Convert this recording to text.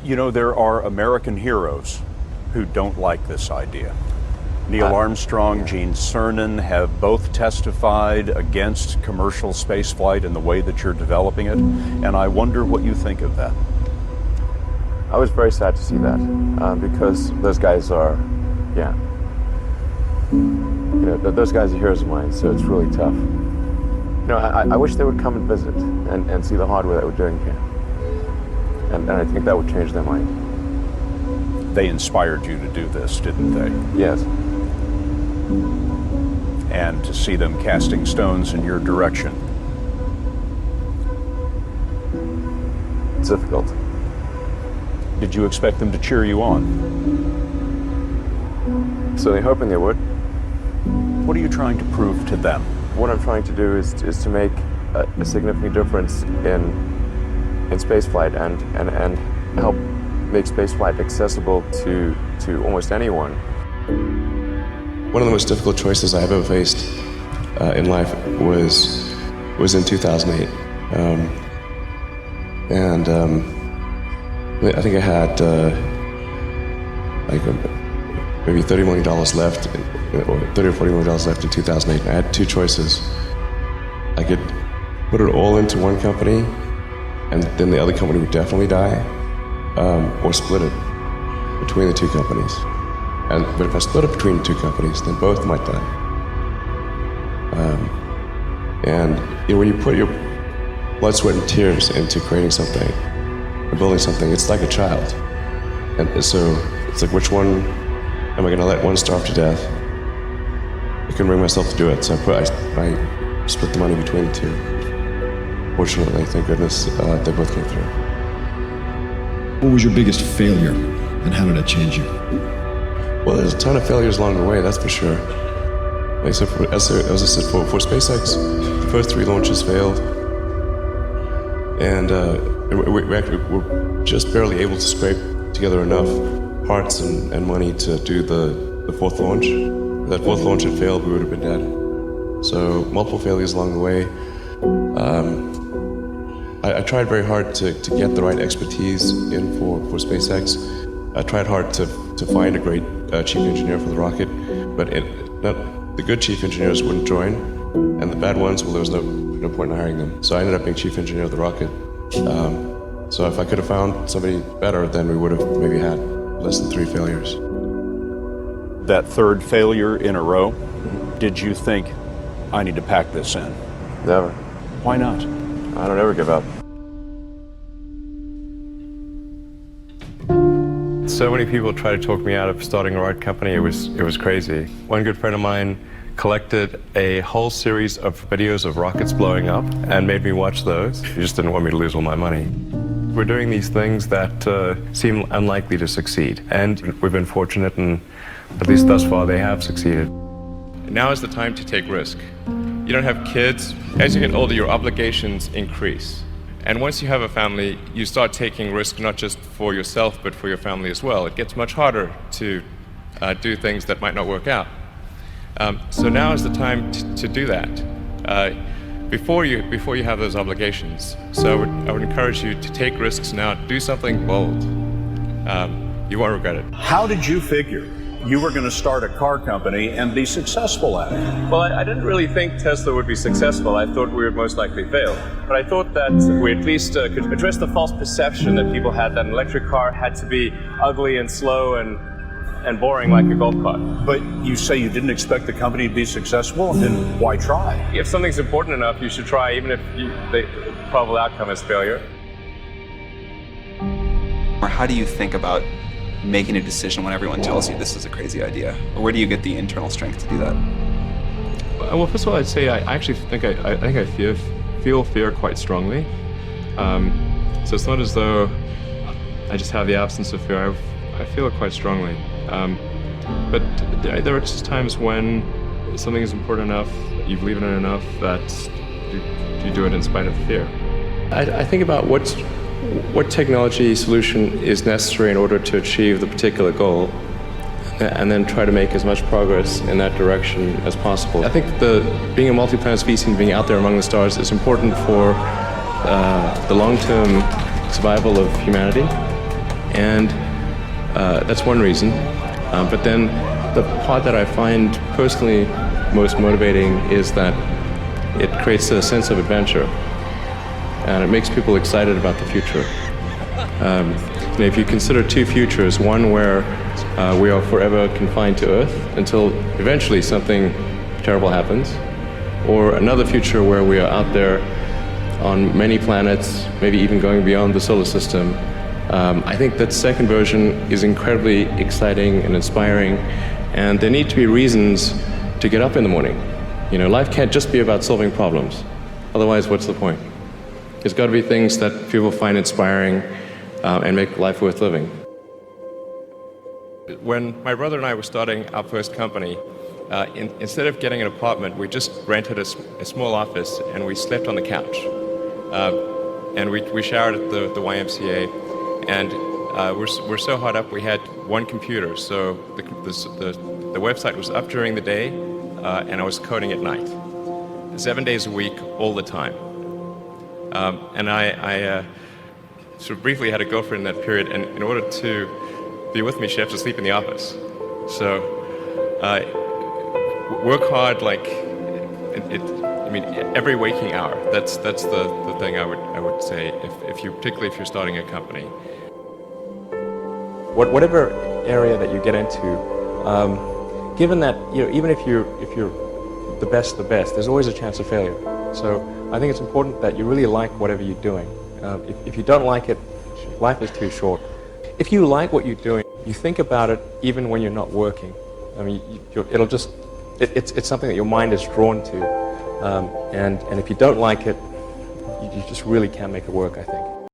You know, there are American heroes who don't like this idea. Neil Armstrong, Gene Cernan have both testified against commercial spaceflight in the way that you're developing it, and I wonder what you think of that. I was very sad to see that, because those guys are, those guys are heroes of mine, so it's really tough. I wish they would come and visit and see the hardware that we're doing here. And I think that would change their mind. They inspired you to do this, didn't they? Yes. And to see them casting stones in your direction. It's difficult. Did you expect them to cheer you on? Certainly hoping they would. What are you trying to prove to them? What I'm trying to do is to make a significant difference in spaceflight and help make spaceflight accessible to almost anyone. One of the most difficult choices I've ever faced in life was in 2008. I think I had maybe $30 million left, or $30 or $40 million left in 2008. I had two choices. I could put it all into one company, and then the other company would definitely die, or split it between the two companies. But if I split it between the two companies, then both might die. When you put your blood, sweat, and tears into creating something, or building something, it's like a child. And so it's like, which one am I going to let one starve to death? I couldn't bring myself to do it, so I split the money between the two. Fortunately, thank goodness, they both came through. What was your biggest failure, and how did it change you? Well, there's a ton of failures along the way, that's for sure. As I said, for SpaceX, the first 3 launches failed, and we're just barely able to scrape together enough parts and money to do the 4th launch. If that 4th launch had failed, we would have been dead. So multiple failures along the way. I tried very hard to get the right expertise in for SpaceX. I tried hard to find a great chief engineer for the rocket, but the good chief engineers wouldn't join, and the bad ones, well, there was no point in hiring them. So I ended up being chief engineer of the rocket. So if I could have found somebody better, then we would have maybe had less than 3 failures. That 3rd failure in a row, did you think, I need to pack this in? Never. Why not? I don't ever give up. So many people tried to talk me out of starting a rocket company. It was crazy. One good friend of mine collected a whole series of videos of rockets blowing up and made me watch those. He just didn't want me to lose all my money. We're doing these things that seem unlikely to succeed, and we've been fortunate, and at least thus far they have succeeded. Now is the time to take risk. You don't have kids. As you get older, your obligations increase. And once you have a family, you start taking risk not just for yourself, but for your family as well. It gets much harder to do things that might not work out. So now is the time to do that before you have those obligations. So I would encourage you to take risks now. Do something bold. You won't regret it. How did you figure you were going to start a car company and be successful at it? Well, I didn't really think Tesla would be successful. I thought we would most likely fail. But I thought that we at least could address the false perception that people had that an electric car had to be ugly and slow and boring like a golf cart. But you say you didn't expect the company to be successful, then why try? If something's important enough, you should try, even if the probable outcome is failure. Or how do you think about making a decision when everyone tells you this is a crazy idea? Or where do you get the internal strength to do that? Well, first of all, I'd say I actually think I feel fear quite strongly. So it's not as though I just have the absence of fear. I feel it quite strongly. But there are just times when something is important enough, you believe in it enough, that you do it in spite of fear. I think about what technology solution is necessary in order to achieve the particular goal, and then try to make as much progress in that direction as possible. I think being a multi-planet species and being out there among the stars is important for the long-term survival of humanity, And that's one reason. But then the part that I find personally most motivating is that it creates a sense of adventure, and it makes people excited about the future. If you consider two futures, one where we are forever confined to Earth until eventually something terrible happens, or another future where we are out there on many planets, maybe even going beyond the solar system, I think that second version is incredibly exciting and inspiring, and there need to be reasons to get up in the morning. You know, life can't just be about solving problems. Otherwise, what's the point? There's got to be things that people find inspiring and make life worth living. When my brother and I were starting our first company, instead of getting an apartment, we just rented a small office and we slept on the couch. And we showered at the YMCA, and we're so hot up we had one computer, so the website was up during the day, and I was coding at night, 7 days a week, all the time. And I sort of briefly had a girlfriend in that period, and in order to be with me, she had to sleep in the office. So work hard, like I mean, every waking hour. That's the thing I would say, particularly if you're starting a company. Whatever area that you get into, given that even if you're the best, there's always a chance of failure. So I think it's important that you really like whatever you're doing. If you don't like it, life is too short. If you like what you're doing, you think about it even when you're not working. I mean, it's something that your mind is drawn to. And if you don't like it, you just really can't make it work, I think.